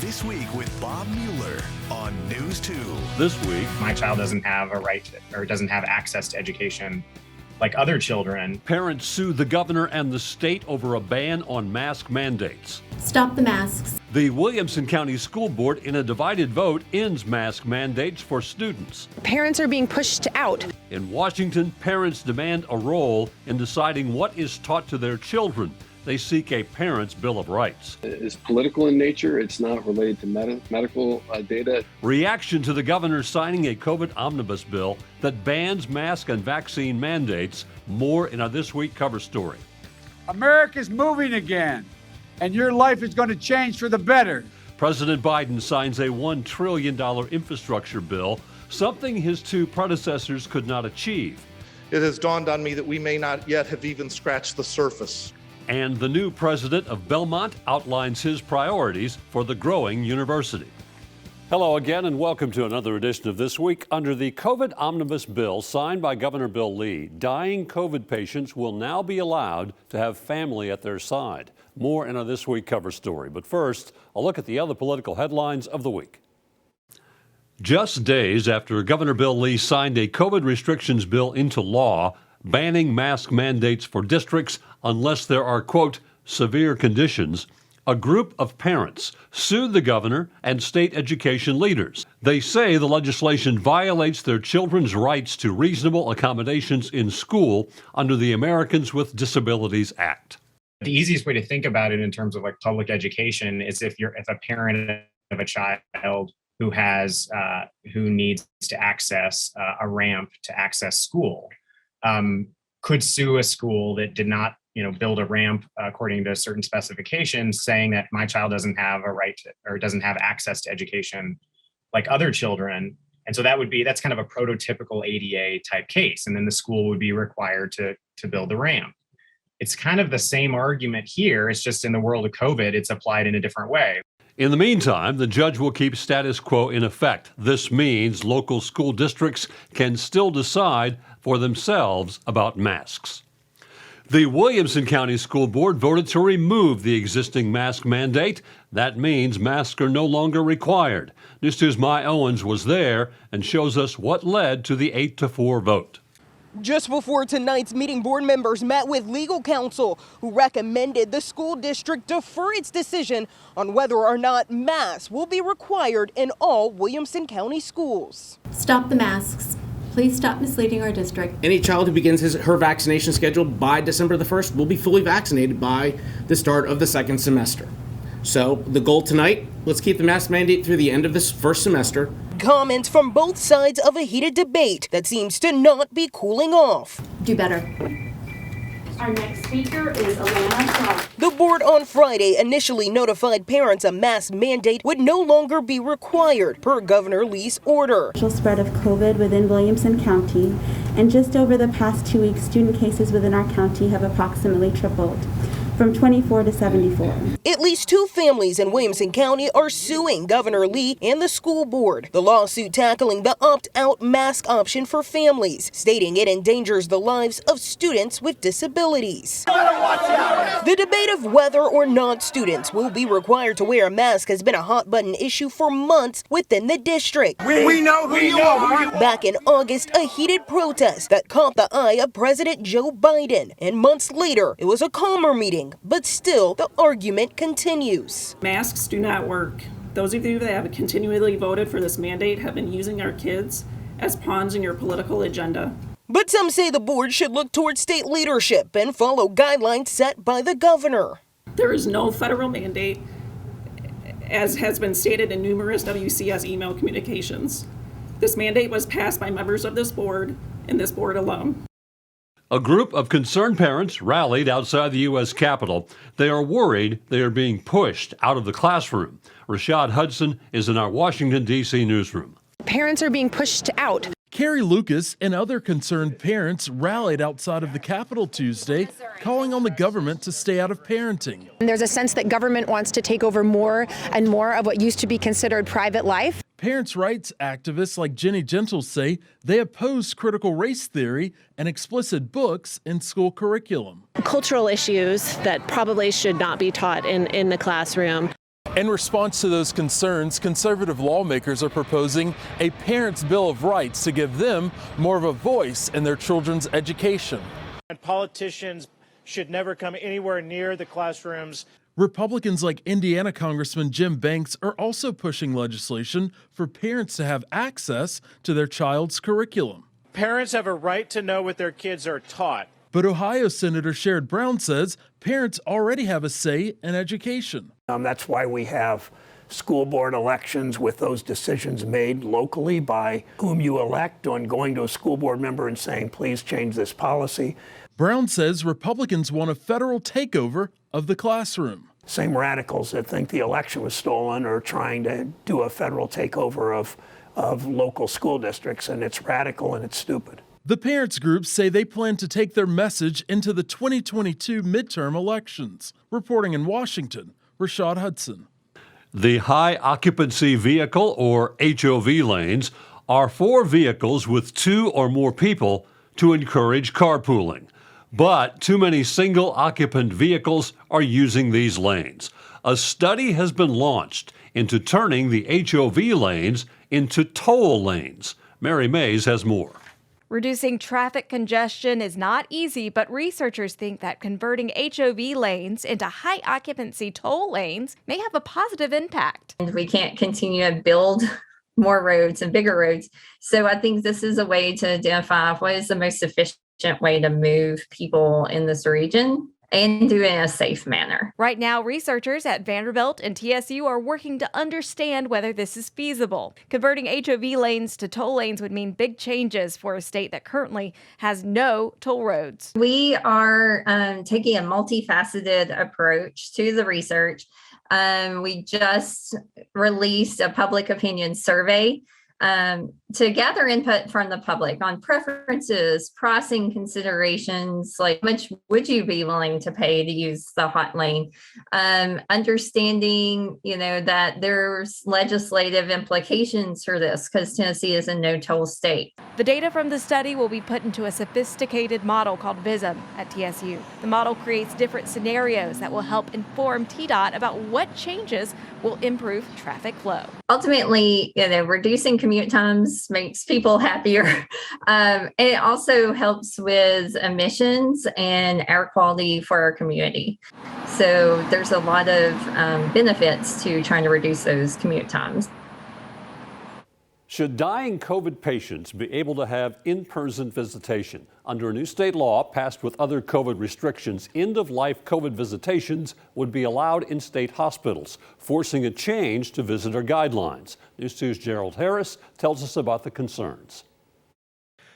This Week with Bob Mueller on News 2. This week, my child doesn't have a right to, or doesn't have access to education like other children. Parents sue the governor and the state over a ban on mask mandates. Stop the masks. The Williamson County School Board, in a divided vote, ends mask mandates for students. Parents are being pushed out. In Washington, parents demand a role in deciding what is taught to their children. They seek a parent's Bill of Rights. It's political in nature. It's not related to medical data. Reaction to the governor signing a COVID omnibus bill that bans mask and vaccine mandates. More in our This Week cover story. America's moving again, and your life is going to change for the better. President Biden signs a $1 trillion infrastructure bill, something his two predecessors could not achieve. It has dawned on me that we may not yet have even scratched the surface. And the new president of Belmont outlines his priorities for the growing university. Hello again, and welcome to another edition of This Week. Under the COVID omnibus bill signed by Governor Bill Lee, dying COVID patients will now be allowed to have family at their side. More in our This Week cover story. But first, a look at the other political headlines of the week. Just days after Governor Bill Lee signed a COVID restrictions bill into law, banning mask mandates for districts unless there are, quote, severe conditions, a group of parents sued the governor and state education leaders. They say the legislation violates their children's rights to reasonable accommodations in school under the Americans with Disabilities Act. The easiest way to think about it in terms of like public education is if a parent of a child who needs to access a ramp to access school, could sue a school that did not, build a ramp according to certain specifications, saying that my child doesn't have a right to, or doesn't have access to education like other children. And so that's kind of a prototypical ADA type case. And then the school would be required to build the ramp. It's kind of the same argument here. It's just in the world of COVID, it's applied in a different way. In the meantime, the judge will keep status quo in effect. This means local school districts can still decide for themselves about masks. The Williamson County School Board voted to remove the existing mask mandate. That means masks are no longer required. News 2's Mai Owens was there and shows us what led to the 8-4 vote. Just before tonight's meeting, board members met with legal counsel who recommended the school district defer its decision on whether or not masks will be required in all Williamson County schools. Stop the masks. Please stop misleading our district. Any child who begins her vaccination schedule by December the 1st will be fully vaccinated by the start of the second semester. So the goal tonight, let's keep the mask mandate through the end of this first semester. Comments from both sides of a heated debate that seems to not be cooling off. Do better. Our next speaker is Alana. The board on Friday initially notified parents a mask mandate would no longer be required per Governor Lee's order. Spread of COVID within Williamson County, and just over the past 2 weeks, student cases within our county have approximately tripled, from 24 to 74. At least 2 families in Williamson County are suing Governor Lee and the school board. The lawsuit tackling the opt-out mask option for families, stating it endangers the lives of students with disabilities. The debate of whether or not students will be required to wear a mask has been a hot-button issue for months within the district. We know who you are. Back in August, a heated protest that caught the eye of President Joe Biden. And months later, it was a calmer meeting. But still, the argument continues. Masks do not work. Those of you that have continually voted for this mandate have been using our kids as pawns in your political agenda. But some say the board should look towards state leadership and follow guidelines set by the governor. There is no federal mandate, as has been stated in numerous WCS email communications. This mandate was passed by members of this board and this board alone. A group of concerned parents rallied outside the U.S. Capitol. They are worried they are being pushed out of the classroom. Rashad Hudson is in our Washington, D.C. newsroom. Parents are being pushed out. Carrie Lucas and other concerned parents rallied outside of the Capitol Tuesday, calling on the government to stay out of parenting. And there's a sense that government wants to take over more and more of what used to be considered private life. Parents' rights activists like Jenny Gentle say they oppose critical race theory and explicit books in school curriculum. Cultural issues that probably should not be taught in the classroom. In response to those concerns, conservative lawmakers are proposing a Parents' Bill of Rights to give them more of a voice in their children's education. And politicians should never come anywhere near the classrooms. Republicans like Indiana Congressman Jim Banks are also pushing legislation for parents to have access to their child's curriculum. Parents have a right to know what their kids are taught. But Ohio Senator Sherrod Brown says parents already have a say in education. That's why we have school board elections with those decisions made locally by whom you elect on going to a school board member and saying, please change this policy. Brown says Republicans want a federal takeover of the classroom. Same radicals that think the election was stolen are trying to do a federal takeover of local school districts, and it's radical and it's stupid. The parents' groups say they plan to take their message into the 2022 midterm elections. Reporting in Washington, Rashad Hudson. The high occupancy vehicle, or HOV lanes, are for vehicles with 2 or more people to encourage carpooling. But too many single occupant vehicles are using these lanes. A study has been launched into turning the HOV lanes into toll lanes. Mary Mays has more. Reducing traffic congestion is not easy, but researchers think that converting HOV lanes into high-occupancy toll lanes may have a positive impact. And we can't continue to build more roads and bigger roads. So I think this is a way to identify what is the most efficient way to move people in this region and do it in a safe manner. Right now, researchers at Vanderbilt and TSU are working to understand whether this is feasible. Converting HOV lanes to toll lanes would mean big changes for a state that currently has no toll roads. We are taking a multifaceted approach to the research. We just released a public opinion survey to gather input from the public on preferences, pricing considerations, like how much would you be willing to pay to use the hot lane, understanding, that there's legislative implications for this because Tennessee is a no-toll state. The data from the study will be put into a sophisticated model called VISM at TSU. The model creates different scenarios that will help inform TDOT about what changes will improve traffic flow. Ultimately, reducing commute times makes people happier. It also helps with emissions and air quality for our community. So there's a lot of benefits to trying to reduce those commute times. Should dying COVID patients be able to have in-person visitation? Under a new state law passed with other COVID restrictions, end-of-life COVID visitations would be allowed in state hospitals, forcing a change to visitor guidelines. News 2's Gerald Harris tells us about the concerns.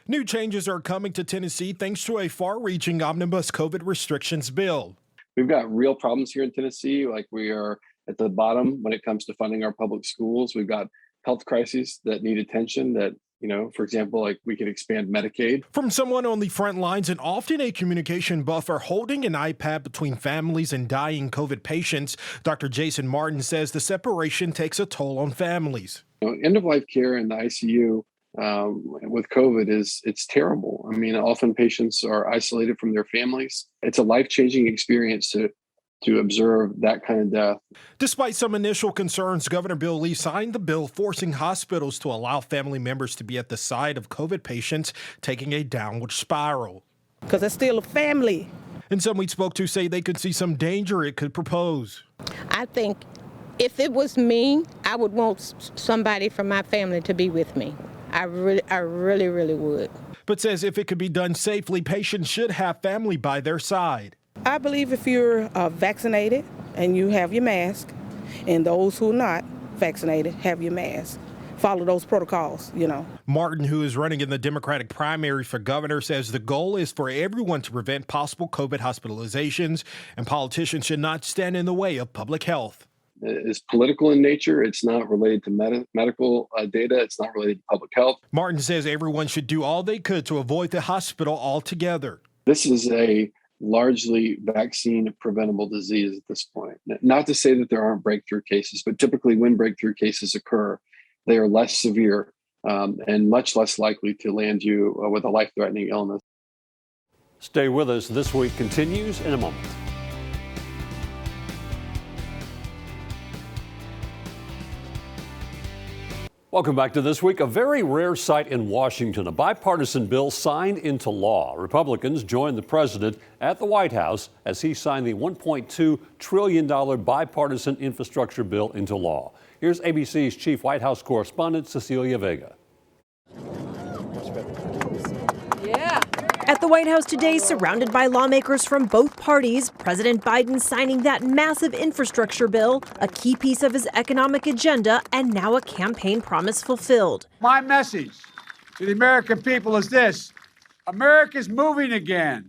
New changes are coming to Tennessee thanks to a far-reaching omnibus COVID restrictions bill. We've got real problems here in Tennessee. Like, we are at the bottom when it comes to funding our public schools. We've got health crises that need attention that, for example, like we could expand Medicaid. From someone on the front lines and often a communication buffer holding an iPad between families and dying COVID patients, Dr. Jason Martin says the separation takes a toll on families. End-of-life care in the ICU with COVID it's terrible. I mean, often patients are isolated from their families. It's a life-changing experience to observe that kind of death. Despite some initial concerns, Governor Bill Lee signed the bill forcing hospitals to allow family members to be at the side of COVID patients taking a downward spiral. Because it's still a family. And some we spoke to say they could see some danger it could propose. I think if it was me, I would want somebody from my family to be with me. I really would. But says if it could be done safely, patients should have family by their side. I believe if you're vaccinated and you have your mask, and those who are not vaccinated have your mask, follow those protocols, Martin, who is running in the Democratic primary for governor, says the goal is for everyone to prevent possible COVID hospitalizations, and politicians should not stand in the way of public health. It's political in nature. It's not related to medical data. It's not related to public health. Martin says everyone should do all they could to avoid the hospital altogether. This is a largely vaccine preventable disease at this point. Not to say that there aren't breakthrough cases, but typically when breakthrough cases occur, they are less severe and much less likely to land you with a life-threatening illness. Stay with us. This Week continues in a moment. Welcome back to This Week. A very rare sight in Washington, a bipartisan bill signed into law. Republicans joined the president at the White House as he signed the $1.2 trillion bipartisan infrastructure bill into law. Here's ABC's chief White House correspondent, Cecilia Vega. At the White House today, surrounded by lawmakers from both parties, President Biden signing that massive infrastructure bill, a key piece of his economic agenda, and now a campaign promise fulfilled. My message to the American people is this: America's moving again,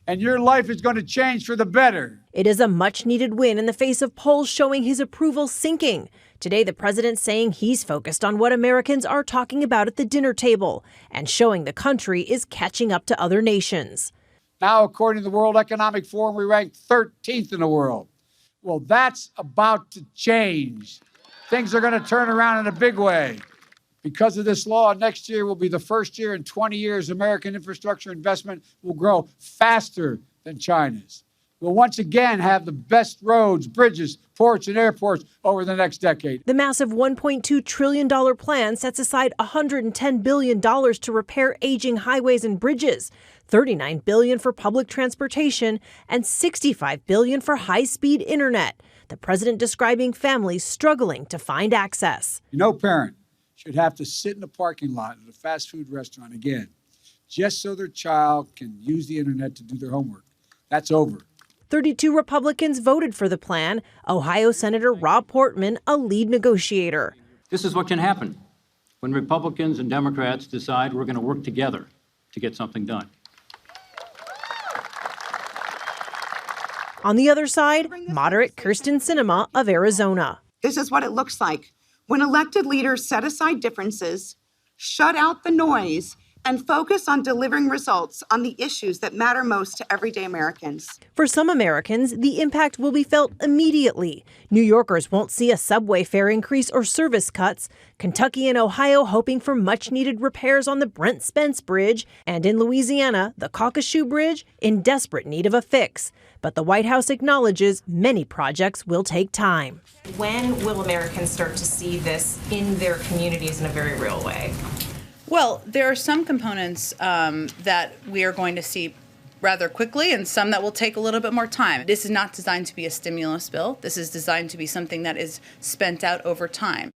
and your life is going to change for the better. It is a much-needed win in the face of polls showing his approval sinking. Today, the president saying he's focused on what Americans are talking about at the dinner table and showing the country is catching up to other nations. Now, according to the World Economic Forum, we rank 13th in the world. Well, that's about to change. Things are going to turn around in a big way. Because of this law, next year will be the first year in 20 years American infrastructure investment will grow faster than China's. We'll once again have the best roads, bridges, ports, and airports over the next decade. The massive $1.2 trillion plan sets aside $110 billion to repair aging highways and bridges, $39 billion for public transportation, and $65 billion for high-speed internet. The president describing families struggling to find access. No parent should have to sit in a parking lot at a fast food restaurant again, just so their child can use the internet to do their homework. That's over. 32 Republicans voted for the plan. Ohio Senator Rob Portman, a lead negotiator. This is what can happen when Republicans and Democrats decide we're going to work together to get something done. On the other side, moderate Kyrsten Sinema of Arizona. This is what it looks like when elected leaders set aside differences, shut out the noise, and focus on delivering results on the issues that matter most to everyday Americans. For some Americans, the impact will be felt immediately. New Yorkers won't see a subway fare increase or service cuts. Kentucky and Ohio hoping for much-needed repairs on the Brent Spence Bridge. And in Louisiana, the Calcasieu Bridge in desperate need of a fix. But the White House acknowledges many projects will take time. When will Americans start to see this in their communities in a very real way? Well, there are some components that we are going to see rather quickly and some that will take a little bit more time. This is not designed to be a stimulus bill. This is designed to be something that is spent out over time.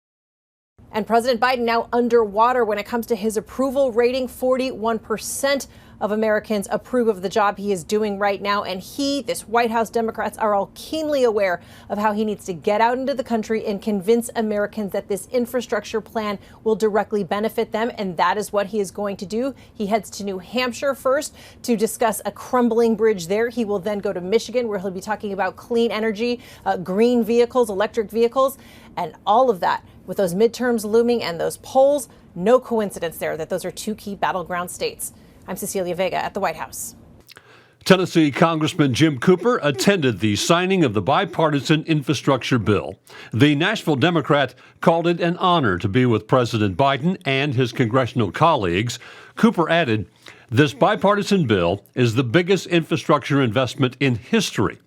And President Biden now underwater when it comes to his approval rating. 41% of Americans approve of the job he is doing right now. And this White House Democrats are all keenly aware of how he needs to get out into the country and convince Americans that this infrastructure plan will directly benefit them. And that is what he is going to do. He heads to New Hampshire first to discuss a crumbling bridge there. He will then go to Michigan, where he'll be talking about clean energy, green vehicles, electric vehicles, and all of that. With those midterms looming and those polls, no coincidence there that those are two key battleground states. I'm Cecilia Vega at the White House. Tennessee Congressman Jim Cooper attended the signing of the bipartisan infrastructure bill. The Nashville Democrat called it an honor to be with President Biden and his congressional colleagues. Cooper added, "This bipartisan bill is the biggest infrastructure investment in history,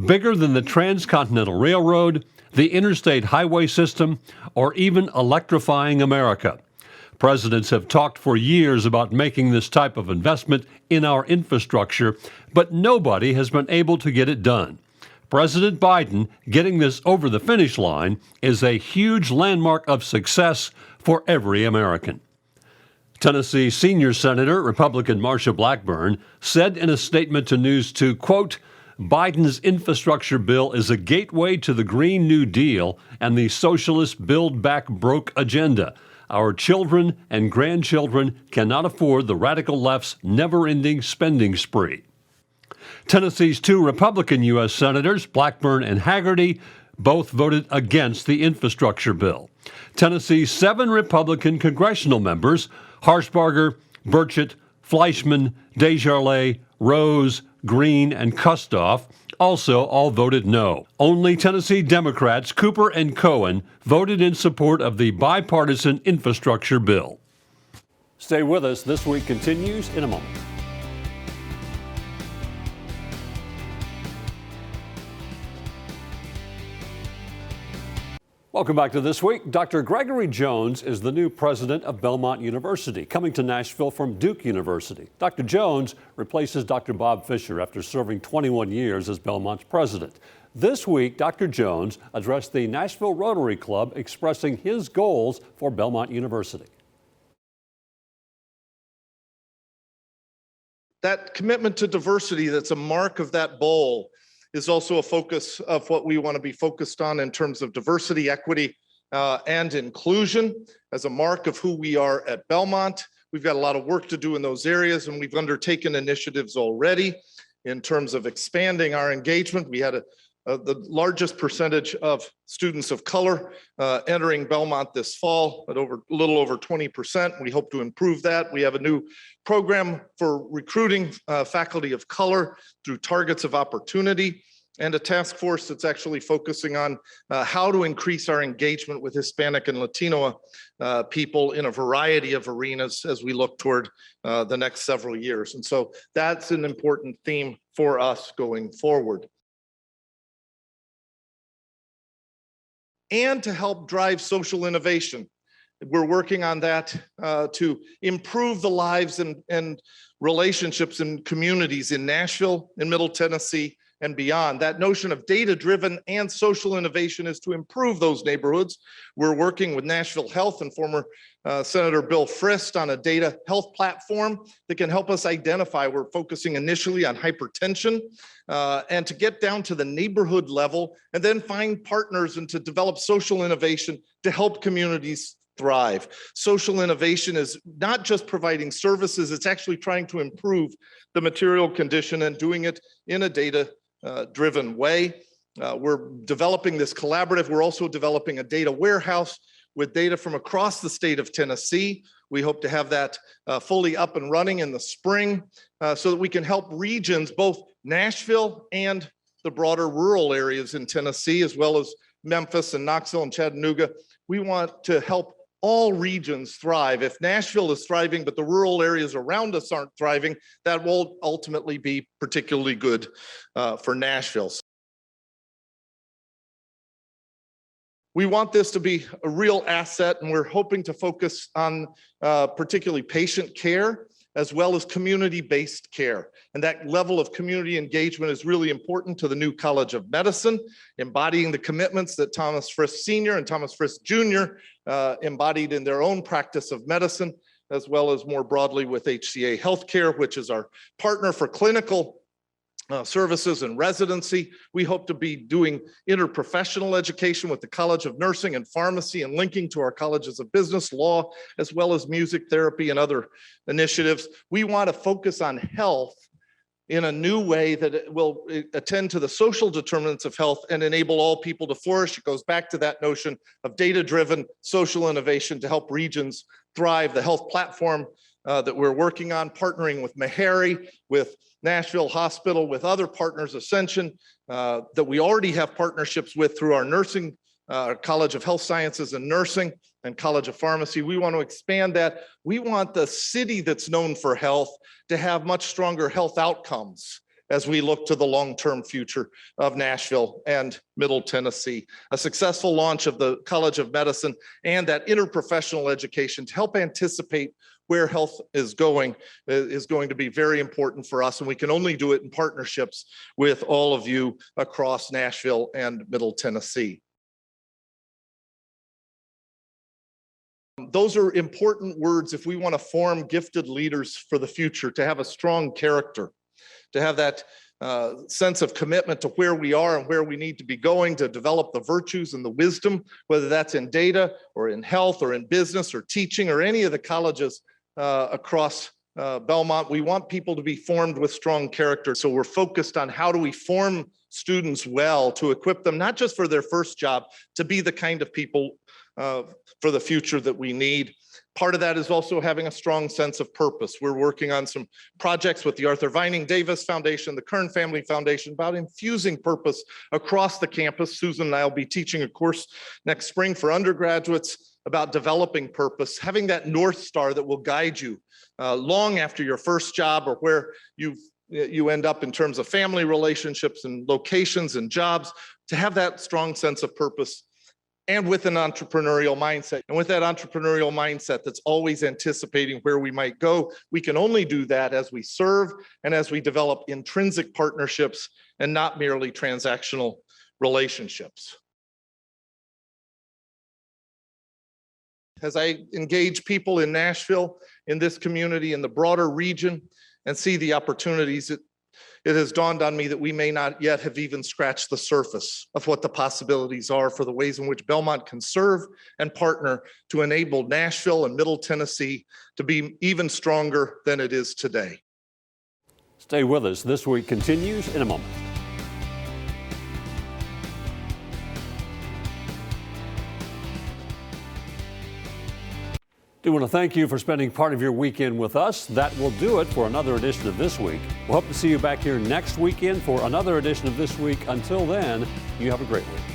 bigger than the Transcontinental Railroad, the interstate highway system, or even electrifying America. Presidents have talked for years about making this type of investment in our infrastructure, but nobody has been able to get it done. President Biden getting this over the finish line is a huge landmark of success for every American." Tennessee senior senator, Republican Marsha Blackburn, said in a statement to News 2, quote, "Biden's infrastructure bill is a gateway to the Green New Deal and the socialist Build Back Broke agenda. Our children and grandchildren cannot afford the radical left's never-ending spending spree." Tennessee's two Republican U.S. senators, Blackburn and Haggerty, both voted against the infrastructure bill. Tennessee's 7 Republican congressional members, Harshbarger, Burchett, Fleischman, Desjarlais, Rose, Green, and Kustoff, also all voted no. Only Tennessee Democrats Cooper and Cohen voted in support of the bipartisan infrastructure bill. Stay with us. This Week continues in a moment. Welcome back to This Week. Dr. Gregory Jones is the new president of Belmont University, coming to Nashville from Duke University. Dr. Jones replaces Dr. Bob Fisher after serving 21 years as Belmont's president. This week, Dr. Jones addressed the Nashville Rotary Club, expressing his goals for Belmont University. That commitment to diversity that's a mark of that bowl is also a focus of what we want to be focused on in terms of diversity, equity, and inclusion as a mark of who we are at Belmont. We've got a lot of work to do in those areas, and we've undertaken initiatives already in terms of expanding our engagement. We had the largest percentage of students of color entering Belmont this fall at a little over 20%. We hope to improve that. We have a new program for recruiting faculty of color through targets of opportunity, and a task force that's actually focusing on how to increase our engagement with Hispanic and Latino people in a variety of arenas as we look toward the next several years. And so that's an important theme for us going forward. And to help drive social innovation. We're working on that to improve the lives and relationships and communities in Nashville, in Middle Tennessee, and beyond. That notion of data-driven and social innovation is to improve those neighborhoods. We're working with Nashville Health and former Senator Bill Frist on a data health platform that can help us identify. We're focusing initially on hypertension and to get down to the neighborhood level and then find partners and to develop social innovation to help communities thrive. Social innovation is not just providing services, it's actually trying to improve the material condition and doing it in a data-driven way. We're developing this collaborative. We're also developing a data warehouse with data from across the state of Tennessee. We hope to have that fully up and running in the spring so that we can help regions, both Nashville and the broader rural areas in Tennessee, as well as Memphis and Knoxville and Chattanooga. We want to help all regions thrive. If Nashville is thriving, but the rural areas around us aren't thriving, that will ultimately be particularly good for Nashville. We want this to be a real asset, and we're hoping to focus on particularly patient care as well as community-based care. And that level of community engagement is really important to the new College of Medicine, embodying the commitments that Thomas Frist Sr. and Thomas Frist Jr. Embodied in their own practice of medicine, as well as more broadly with HCA Healthcare, which is our partner for clinical services and residency. We hope to be doing interprofessional education with the College of Nursing and Pharmacy and linking to our colleges of business, law, as well as music therapy and other initiatives. We want to focus on health in a new way that will attend to the social determinants of health and enable all people to flourish. It goes back to that notion of data-driven social innovation to help regions thrive. The health platform that we're working on, partnering with Meharry, with Nashville Hospital, with other partners, Ascension, that we already have partnerships with through our nursing, College of Health Sciences and Nursing and College of Pharmacy. We want to expand that. We want the city that's known for health to have much stronger health outcomes as we look to the long-term future of Nashville and Middle Tennessee. A successful launch of the College of Medicine and that interprofessional education to help anticipate where health is going to be very important for us, and we can only do it in partnerships with all of you across Nashville and Middle Tennessee. Those are important words if we want to form gifted leaders for the future, to have a strong character, to have that sense of commitment to where we are and where we need to be going, to develop the virtues and the wisdom, whether that's in data or in health or in business or teaching or any of the colleges across Belmont. We want people to be formed with strong character. So we're focused on how do we form students well to equip them, not just for their first job, to be the kind of people for the future that we need. Part of that is also having a strong sense of purpose. We're working on some projects with the Arthur Vining Davis Foundation, the Kern Family Foundation, about infusing purpose across the campus. Susan and I will be teaching a course next spring for undergraduates about developing purpose, having that North Star that will guide you long after your first job or where you end up in terms of family relationships and locations and jobs, to have that strong sense of purpose and with an entrepreneurial mindset. And with that entrepreneurial mindset that's always anticipating where we might go, we can only do that as we serve and as we develop intrinsic partnerships and not merely transactional relationships. As I engage people in Nashville, in this community, in the broader region, and see the opportunities, it has dawned on me that we may not yet have even scratched the surface of what the possibilities are for the ways in which Belmont can serve and partner to enable Nashville and Middle Tennessee to be even stronger than it is today. Stay with us. This Week continues in a moment. I do want to thank you for spending part of your weekend with us. That will do it for another edition of This Week. We'll hope to see you back here next weekend for another edition of This Week. Until then, you have a great week.